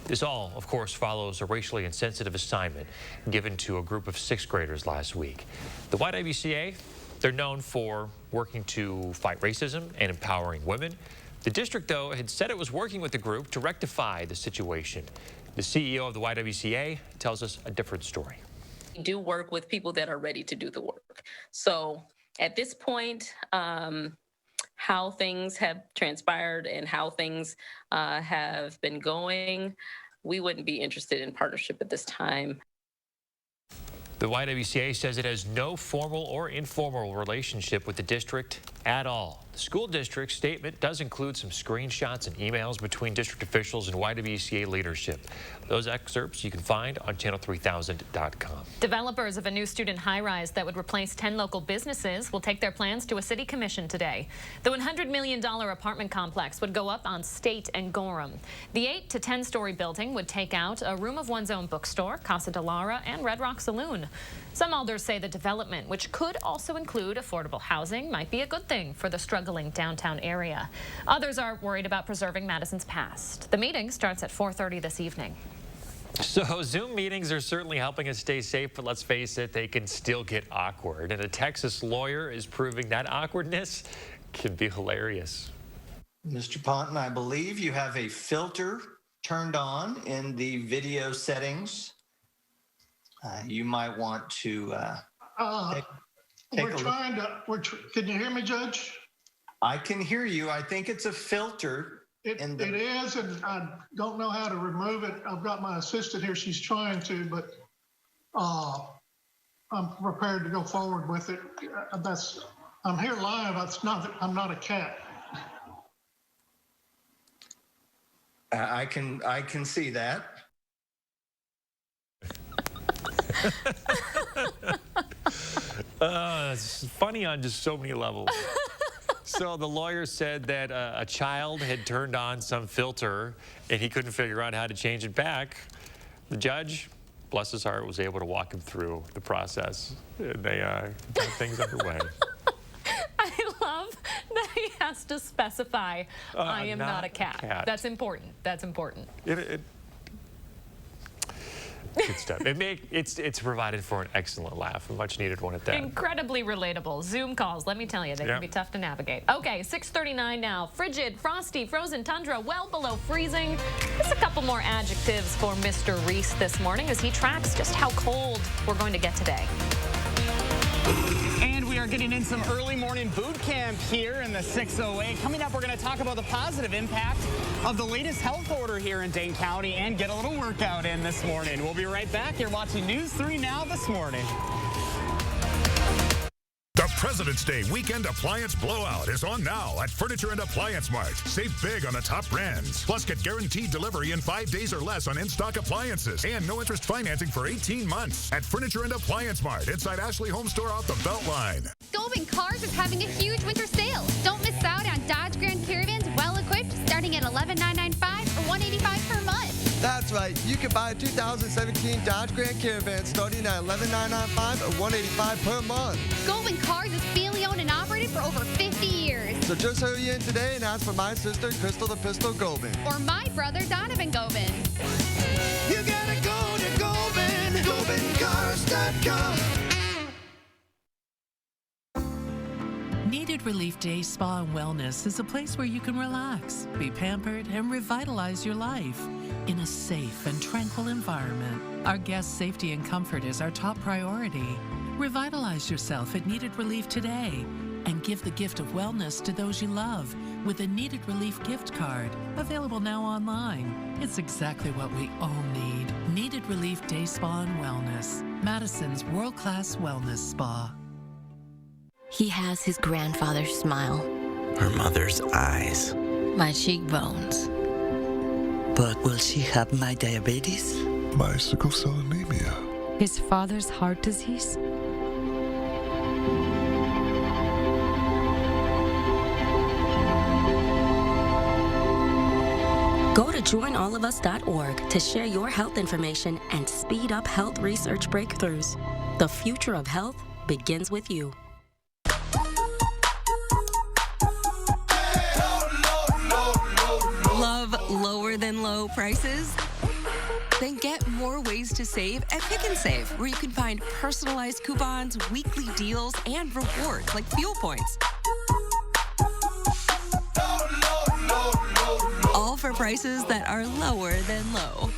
This all, of course, follows a racially insensitive assignment given to a group of 6th graders last week. The YWCA, they're known for working to fight racism and empowering women. The district, though, had said it was working with the group to rectify the situation. The CEO of the YWCA tells us a different story. We do work with people that are ready to do the work. So at this point, how things have transpired and how things have been going, we wouldn't be interested in partnership at this time. The YWCA says it has no formal or informal relationship with the district at all. The school district statement does include some screenshots and emails between district officials and YWCA leadership. Those excerpts you can find on channel3000.com. Developers of a new student high-rise that would replace 10 local businesses will take their plans to a city commission today. The $100 million apartment complex would go up on State and Gorham. The 8 to 10-story building would take out a room of one's own bookstore, Casa de Lara, and Red Rock Saloon. Some alders say the development, which could also include affordable housing, might be a good thing for the struggling downtown area. Others are worried about preserving Madison's past. The meeting starts at 4:30 this evening. So Zoom meetings are certainly helping us stay safe, but let's face it, they can still get awkward. And a Texas lawyer is proving that awkwardness can be hilarious. Mr. Ponton, I believe you have a filter turned on in the video settings. You might want to take we're trying to. Can you hear me, Judge? I can hear you. I think it's a filter. It is, and I don't know how to remove it. I've got my assistant here. She's trying to, but I'm prepared to go forward with it. I'm here live. I'm not a cat. I can see that. It's funny on just so many levels. So the lawyer said that a child had turned on some filter and he couldn't figure out how to change it back. The judge, bless his heart, was able to walk him through the process. And they got things underway. I love that he has to specify, I am not a cat. That's important. That's important. Good stuff. It's provided for an excellent laugh, a much needed one at that. Incredibly relatable. Zoom calls, let me tell you, they can be tough to navigate. Okay, 6:39 now. Frigid, frosty, frozen tundra, well below freezing. Just a couple more adjectives for Mr. Reese this morning as he tracks just how cold we're going to get today. And we are getting in some early morning boot camp here in the 608. Coming up, we're going to talk about the positive impact of the latest health order here in Dane County and get a little workout in this morning. We'll be right back. You're watching News 3 Now this morning. The President's Day Weekend Appliance Blowout is on now at Furniture and Appliance Mart. Save big on the top brands. Plus, get guaranteed delivery in 5 days or less on in-stock appliances and no-interest financing for 18 months at Furniture and Appliance Mart inside Ashley Home Store off the Beltline. Goldman Cars is having a huge winter sale. Don't miss out on Dodge Grand Caravans well-equipped starting at $11,995 or $185 per month. That's right. You can buy a 2017 Dodge Grand Caravan starting at $11,995 or $185 per month. Goldman Cars is family owned and operated for over 50 years. So just hurry in today and ask for my sister, Crystal the Pistol Goldman. Or my brother, Donovan Goldman. You gotta go to Goldman. GoldmanCars.com. Needed Relief Day Spa and Wellness is a place where you can relax, be pampered, and revitalize your life in a safe and tranquil environment. Our guests' safety and comfort is our top priority. Revitalize yourself at Needed Relief today and give the gift of wellness to those you love with a Needed Relief gift card, available now online. It's exactly what we all need. Needed Relief Day Spa and Wellness, Madison's world-class wellness spa. He has his grandfather's smile. Her mother's eyes. My cheekbones. But will she have my diabetes? My sickle cell anemia. His father's heart disease. Go to joinallofus.org to share your health information and speed up health research breakthroughs. The future of health begins with you. Love lower than low prices? Then get more ways to save at Pick and Save, where you can find personalized coupons, weekly deals, and rewards like fuel points. All for prices that are lower than low.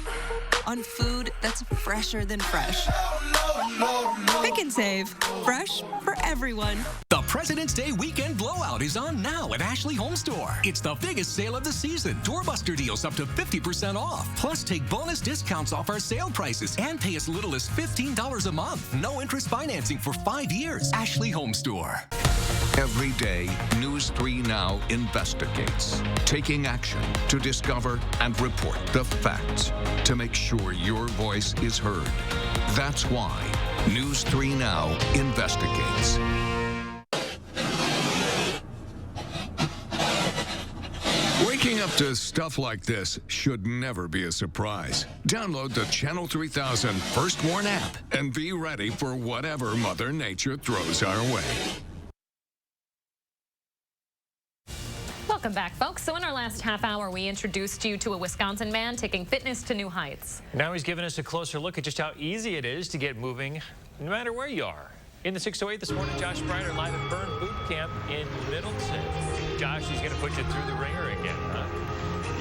On food that's fresher than fresh. Pick and Save. Fresh for everyone. The President's Day Weekend Blowout is on now at Ashley Home Store. It's the biggest sale of the season. Doorbuster deals up to 50% off. Plus, take bonus discounts off our sale prices and pay as little as $15 a month. No interest financing for 5 years. Ashley Home Store. Every day, News 3 Now investigates, taking action to discover and report the facts to make sure your voice is heard. That's why News 3 Now investigates. Waking up to stuff like this should never be a surprise. Download the Channel 3000 First Warn app and be ready for whatever Mother Nature throws our way. Welcome back, folks. So in our last half hour, we introduced you to a Wisconsin man taking fitness to new heights. Now he's giving us a closer look at just how easy it is to get moving no matter where you are. In the 608 this morning, Josh Bryder live at Burn Boot Camp in Middleton. Josh, he's going to put you through the ringer again, huh?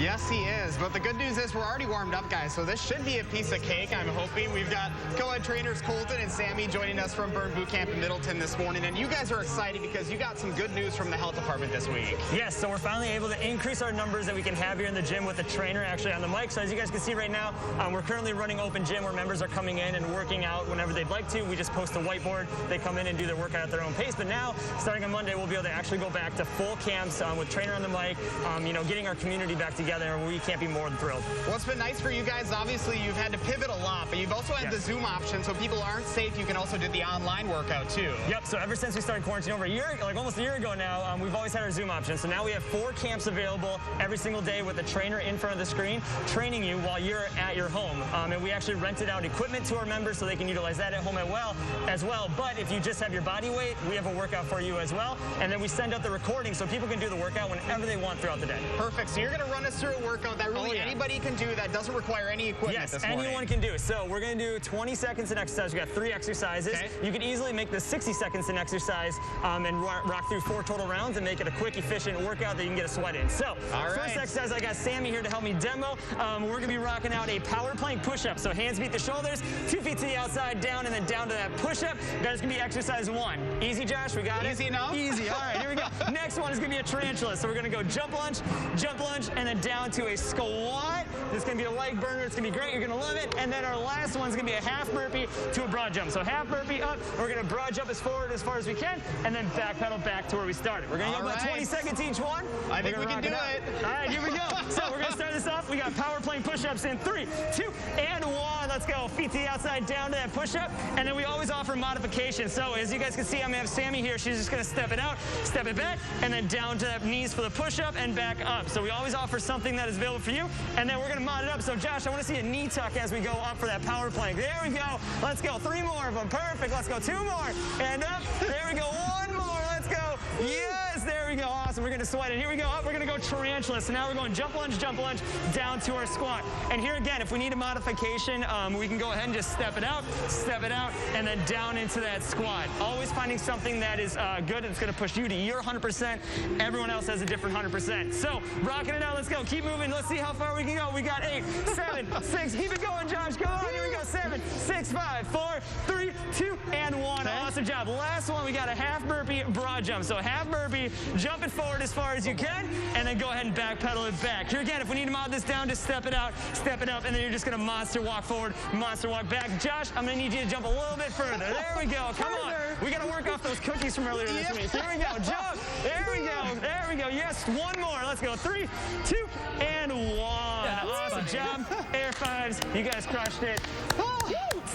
Yes, he is. But the good news is we're already warmed up, guys. So this should be a piece of cake, I'm hoping. We've got co-ed trainers Colton and Sammy joining us from Burn Boot Camp in Middleton this morning. And you guys are excited because you got some good news from the health department this week. Yes, so we're finally able to increase our numbers that we can have here in the gym with the trainer actually on the mic. So as you guys can see right now, we're currently running open gym where members are coming in and working out whenever they'd like to. We just post a whiteboard. They come in and do their workout at their own pace. But now, starting on Monday, we'll be able to actually go back to full camps with trainer on the mic, you know, getting our community back together together, and we can't be more than thrilled. Well, it's been nice for you guys. Obviously, you've had to pivot a lot, but you've also had the Zoom option, so people aren't safe. You can also do the online workout, too. Yep, so ever since we started quarantine over a year, like almost a year ago now, we've always had our Zoom option. So now we have 4 camps available every single day with a trainer in front of the screen training you while you're at your home. And we actually rented out equipment to our members so they can utilize that at home as well. But if you just have your body weight, we have a workout for you as well. And then we send out the recording so people can do the workout whenever they want throughout the day. Perfect. So you're going to run us through a workout that really anybody can do that doesn't require any equipment this morning. Yes, anyone can do. So we're going to do 20 seconds in exercise. We got 3 exercises. Okay. You can easily make this 60 seconds in exercise and rock through 4 total rounds and make it a quick, efficient workout that you can get a sweat in. So first exercise, I got Sammy here to help me demo. We're going to be rocking out a power plank push-up. So hands beat the shoulders, 2 feet to the outside, down, and then down to that push-up. That is going to be exercise 1. Easy, Josh? We got it? Easy enough? Easy. All right, here we go. Next one is going to be a tarantula. So we're going to go jump lunge, and then down to a squat. This is going to be a leg burner. It's going to be great. You're going to love it. And then our last one is going to be a half burpee to a broad jump. So half burpee up. We're going to broad jump as forward as far as we can, and then back pedal back to where we started. We're going to go about 20 seconds each one. I think we can do it. All right, here we go. So we're going to start this off. We got power plank push-ups in 3, 2, and 1. Let's go. Feet to the outside, down to that push-up. And then we always offer modifications. So as you guys can see, I'm going to have Sammy here. She's just going to step it out, step it back, and then down to the knees for the push-up and back up. So we always offer something that is available for you. And then we're going to mod it up. So Josh, I want to see a knee tuck as we go up for that power plank. There we go. Let's go. 3 more of them. Perfect. Let's go. 2 more. And up. There we go. 1 more. Let's go. Yes. There we go. Awesome. We're going to sweat it. Here we go. Up. We're going to go tarantula. So now we're going jump lunge, down to our squat. And here again, if we need a modification, we can go ahead and just step it out, and then down into that squat. Always finding something that is good. It's going to push you to your 100%. Everyone else has a different 100%. So rocking it out. Let's go. Keep moving. Let's see how far we can go. We got 8, 7, 6. Keep it going, Josh. Come on. Here we go. 7, 6, 5, 4, 3, 2, and 1. Awesome job. Last one, we got a half burpee broad jump. So half burpee, jump it forward as far as you can, and then go ahead and back pedal it back. Here again, if we need to mod this down, just step it out, step it up, and then you're just going to monster walk forward, monster walk back. Josh, I'm going to need you to jump a little bit further. There we go. Come on. We got to work off those cookies from earlier this week. Here we go. Jump. There we go. There we go. Yes, 1 more. Let's go. 3, 2, and 1. Awesome job. Air 5s. You guys crushed it.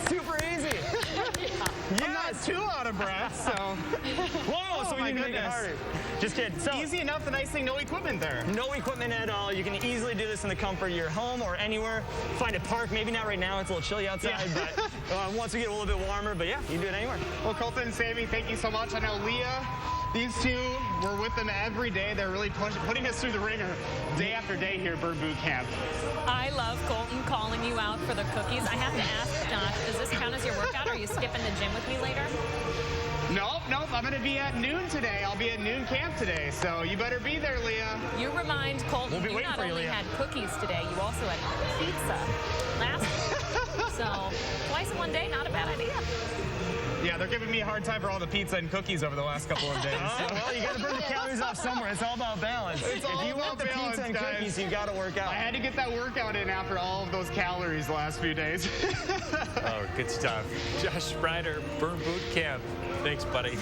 Super easy. I'm not too out of breath, so. Whoa, so we need to make it harder. Just kidding. So, easy enough. The nice thing, no equipment there. No equipment at all. You can easily do this in the comfort of your home or anywhere. Find a park. Maybe not right now. It's a little chilly outside, but once we get a little bit warmer. But yeah, you can do it anywhere. Well, Colton and Sammy, thank you so much. I know Leah, these two, we're with them every day. They're really putting us through the ringer day after day here at Bird Boot Camp. I love Colton calling you out for the cookies. I have to ask, Josh, does this count as your workout? Or are you skipping the gym with me later? Nope. I'm going to be at noon today. I'll be at noon camp today, so you better be there, Leah. You remind Colton you not only had cookies today, you also had pizza last week. So twice in one day, not a bad idea. Yeah, they're giving me a hard time for all the pizza and cookies over the last couple of days. Well, you got to burn the calories off somewhere. It's all about balance. If you want the pizza and cookies, you got to work out. I had to get that workout in after all of those calories the last few days. Oh, good stuff. Josh Sprider, Burn Boot Camp. Thanks, buddy.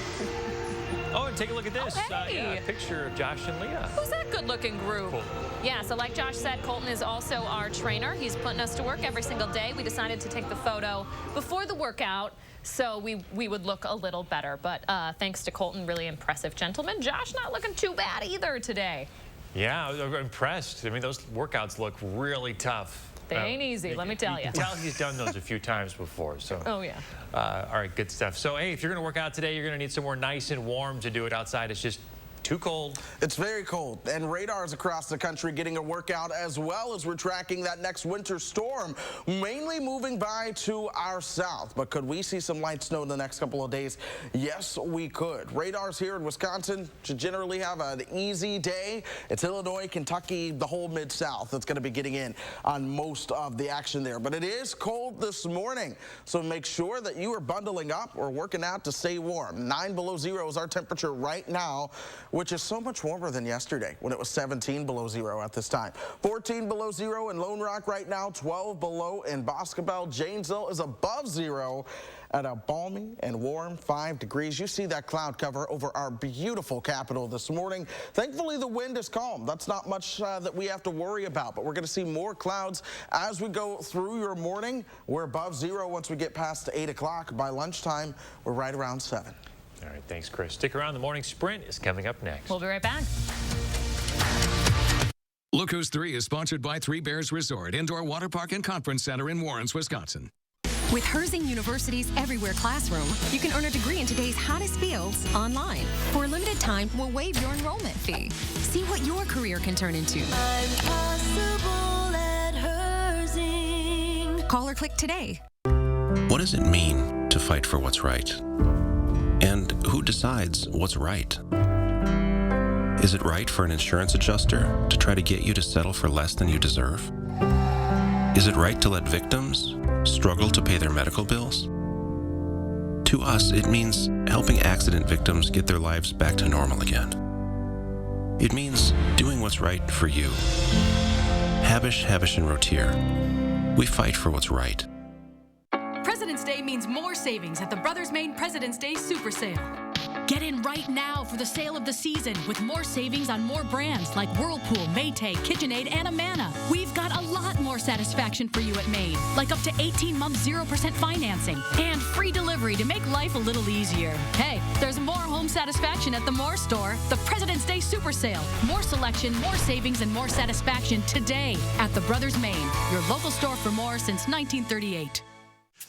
Oh, and take a look at this. Oh, hey. A picture of Josh and Leah. Who's that good-looking group? Cool. Yeah, so like Josh said, Colton is also our trainer. He's putting us to work every single day. We decided to take the photo before the workout so we would look a little better. But thanks to Colton, really impressive gentleman. Josh not looking too bad either today. Yeah, I'm impressed. I mean, those workouts look really tough. They ain't easy, let me tell you. You can tell he's done those a few times before. So. Oh, yeah. All right, good stuff. So, hey, if you're going to work out today, you're going to need somewhere nice and warm to do it outside. It's just too cold. It's very cold, and radars across the country getting a workout as well as we're tracking that next winter storm, mainly moving by to our south. But could we see some light snow in the next couple of days? Yes, we could. Radars here in Wisconsin should generally have an easy day. It's Illinois, Kentucky, the whole mid-south that's going to be getting in on most of the action there. But it is cold this morning, so make sure that you are bundling up or working out to stay warm. 9 below zero is our temperature right now. which is so much warmer than yesterday when it was 17 below zero at this time. 14 below zero in Lone Rock right now, 12 below in Boscobel. Janesville is above zero at a balmy and warm 5 degrees. You see that cloud cover over our beautiful capital this morning. Thankfully, the wind is calm. That's not much that we have to worry about, but we're going to see more clouds as we go through your morning. We're above zero once we get past 8 o'clock. By lunchtime, we're right around 7. All right, thanks, Chris. Stick around. The morning sprint is coming up next. We'll be right back. Look Who's 3 is sponsored by Three Bears Resort, Indoor Water Park and Conference Center in Warrens, Wisconsin. With Herzing University's Everywhere Classroom, you can earn a degree in today's hottest fields online. For a limited time, we'll waive your enrollment fee. See what your career can turn into. I'm possible at Herzing. Call or click today. What does it mean to fight for what's right? And who decides what's right? Is it right for an insurance adjuster to try to get you to settle for less than you deserve? Is it right to let victims struggle to pay their medical bills? To us, it means helping accident victims get their lives back to normal again. It means doing what's right for you. Havish, and Rotier. We fight for what's right. President's Day means more savings at the Brothers Maine President's Day Super Sale. Get in right now for the sale of the season with more savings on more brands like Whirlpool, Maytag, KitchenAid, and Amana. We've got a lot more satisfaction for you at Maine, like up to 18 months 0% financing and free delivery to make life a little easier. Hey, there's more home satisfaction at the Moore store. The President's Day Super Sale. More selection, more savings, and more satisfaction today at the Brothers Maine, your local store for more since 1938.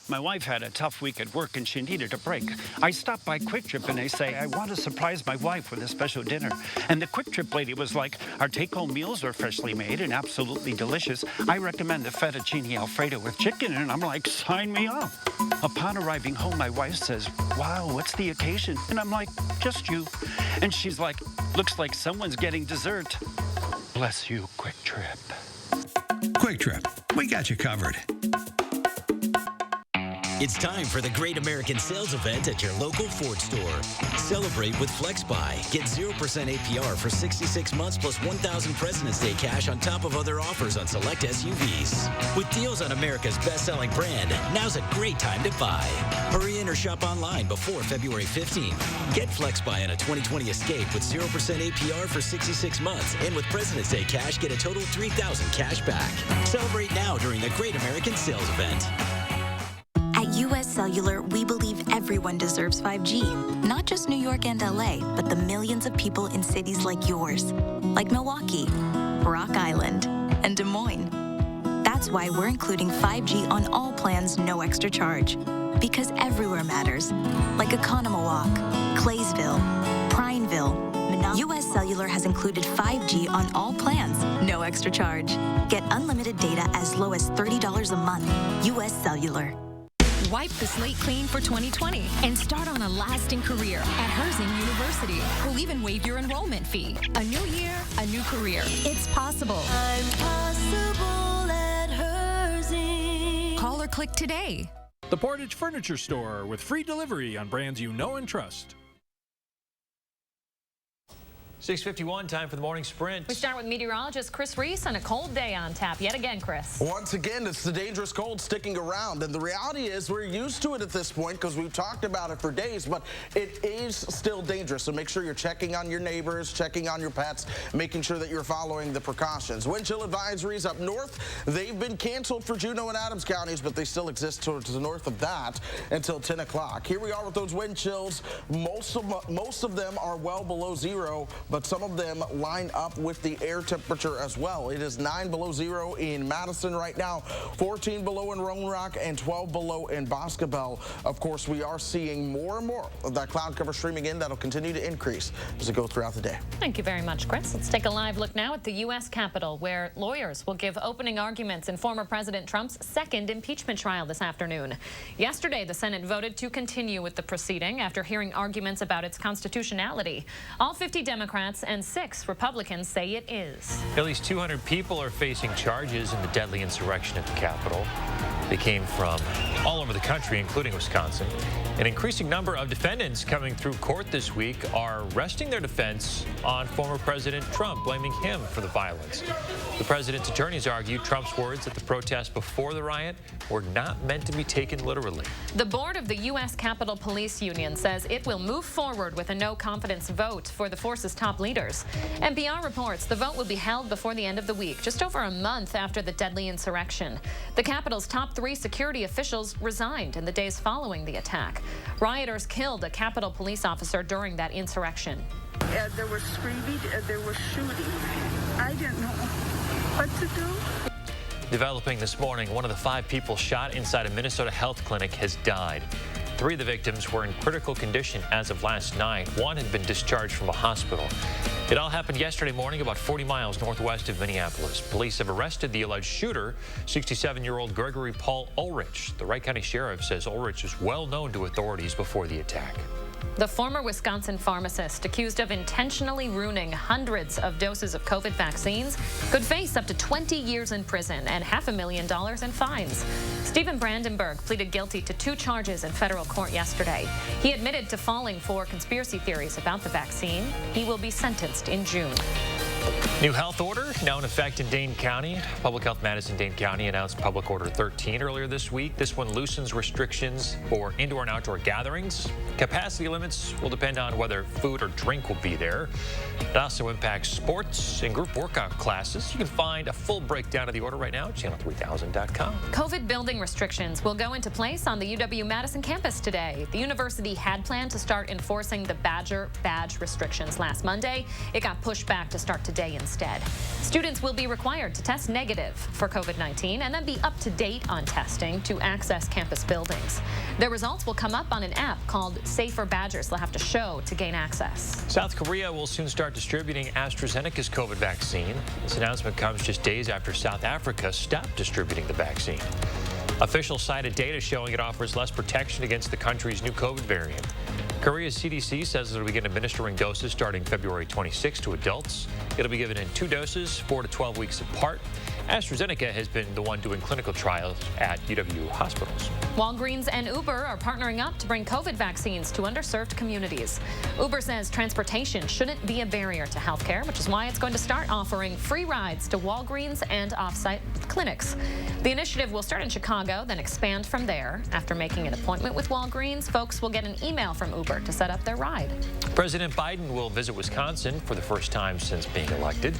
My wife had a tough week at work and she needed a break. I stopped by Quick Trip and they say, I want to surprise my wife with a special dinner. And the Quick Trip lady was like, our take-home meals are freshly made and absolutely delicious. I recommend the fettuccine Alfredo with chicken. And I'm like, sign me up. Upon arriving home, my wife says, wow, what's the occasion? And I'm like, just you. And she's like, looks like someone's getting dessert. Bless you, Quick Trip. Quick Trip, we got you covered. It's time for the Great American Sales Event at your local Ford store. Celebrate with FlexBuy. Get 0% APR for 66 months plus $1,000 President's Day cash on top of other offers on select SUVs. With deals on America's best-selling brand, now's a great time to buy. Hurry in or shop online before February 15th. Get FlexBuy on a 2020 Escape with 0% APR for 66 months. And with President's Day cash, get a total $3,000 cash back. Celebrate now during the Great American Sales Event. At U.S. Cellular, we believe everyone deserves 5G. Not just New York and L.A., but the millions of people in cities like yours, like Milwaukee, Rock Island, and Des Moines. That's why we're including 5G on all plans, no extra charge. Because everywhere matters, like Economowalk, Claysville, Prineville. U.S. Cellular has included 5G on all plans, no extra charge. Get unlimited data as low as $30 a month. U.S. Cellular. Wipe the slate clean for 2020 and start on a lasting career at Herzing University. We'll even waive your enrollment fee. A new year, a new career. It's possible. I'm possible at Herzing. Call or click today. The Portage Furniture Store with free delivery on brands you know and trust. 6:51, time for the morning sprint. We start with meteorologist Chris Reese on a cold day on tap yet again, Chris. Once again, it's the dangerous cold sticking around, and the reality is we're used to it at this point because we've talked about it for days, but it is still dangerous. So make sure you're checking on your neighbors, checking on your pets, making sure that you're following the precautions. Wind chill advisories up north. They've been canceled for Juneau and Adams counties, but they still exist towards the north of that until 10 o'clock. Here we are with those wind chills. Most of them are well below zero, but some of them line up with the air temperature as well. It is 9 below zero in Madison right now, 14 below in Lone Rock, and 12 below in Boscobel. Of course, we are seeing more and more of that cloud cover streaming in. That'll continue to increase as it goes throughout the day. Thank you very much, Chris. Let's take a live look now at the U.S. Capitol, where lawyers will give opening arguments in former President Trump's second impeachment trial this afternoon. Yesterday, the Senate voted to continue with the proceeding after hearing arguments about its constitutionality. All 50 Democrats and 6 Republicans say it is. At least 200 people are facing charges in the deadly insurrection at the Capitol. They came from all over the country, including Wisconsin. An increasing number of defendants coming through court this week are resting their defense on former President Trump, blaming him for the violence. The president's attorneys argue Trump's words at the protest before the riot were not meant to be taken literally. The board of the U.S. Capitol Police Union says it will move forward with a no-confidence vote for the force's top leaders. NPR reports the vote will be held before the end of the week, just over a month after the deadly insurrection. The Capitol's top 3 security officials resigned in the days following the attack. Rioters killed a Capitol police officer during that insurrection. There was screaming and there was shooting. I didn't know what to do. Developing this morning, one of the 5 people shot inside a Minnesota health clinic has died. 3 of the victims were in critical condition as of last night. 1 had been discharged from a hospital. It all happened yesterday morning about 40 miles northwest of Minneapolis. Police have arrested the alleged shooter, 67-year-old Gregory Paul Ulrich. The Wright County Sheriff says Ulrich was well known to authorities before the attack. The former Wisconsin pharmacist accused of intentionally ruining hundreds of doses of COVID vaccines could face up to 20 years in prison and $500,000 in fines. Stephen Brandenburg pleaded guilty to 2 charges in federal court yesterday. He admitted to falling for conspiracy theories about the vaccine. He will be sentenced in June. New health order now in effect in Dane County. Public Health Madison Dane County announced Public Order 13 earlier this week. This one loosens restrictions for indoor and outdoor gatherings. Capacity limits will depend on whether food or drink will be there. It also impacts sports and group workout classes. You can find a full breakdown of the order right now at channel3000.com. COVID building restrictions will go into place on the UW-Madison campus today. The university had planned to start enforcing the Badger badge restrictions last Monday. It got pushed back to start today instead. Students will be required to test negative for COVID-19 and then be up to date on testing to access campus buildings. Their results will come up on an app called Safer Badgers they'll have to show to gain access. South Korea will soon start distributing AstraZeneca's COVID vaccine. This announcement comes just days after South Africa stopped distributing the vaccine. Officials cited data showing it offers less protection against the country's new COVID variant. Korea's CDC says it'll begin administering doses starting February 26 to adults. It'll be given in 2 doses, 4 to 12 weeks apart. AstraZeneca has been the one doing clinical trials at UW hospitals. Walgreens and Uber are partnering up to bring COVID vaccines to underserved communities. Uber says transportation shouldn't be a barrier to healthcare, which is why it's going to start offering free rides to Walgreens and off-site clinics. The initiative will start in Chicago, then expand from there. After making an appointment with Walgreens, folks will get an email from Uber to set up their ride. President Biden will visit Wisconsin for the first time since being elected.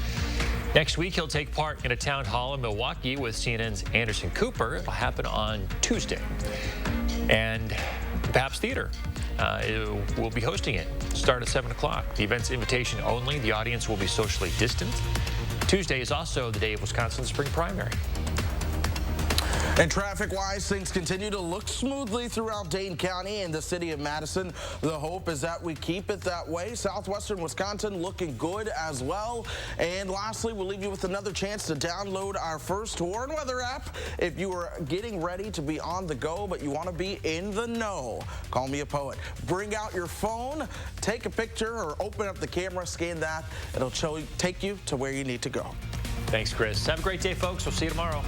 Next week, he'll take part in a town hall in Milwaukee with CNN's Anderson Cooper. It'll happen on Tuesday. And Pabst Theater will be hosting it. Start at 7 o'clock. The event's invitation only. The audience will be socially distant. Tuesday is also the day of Wisconsin's spring primary. And traffic-wise, things continue to look smoothly throughout Dane County and the city of Madison. The hope is that we keep it that way. Southwestern Wisconsin looking good as well. And lastly, we'll leave you with another chance to download our First Warn Weather app. If you are getting ready to be on the go, but you want to be in the know, call me a poet. Bring out your phone, take a picture, or open up the camera, scan that. It'll take you to where you need to go. Thanks, Chris. Have a great day, folks. We'll see you tomorrow.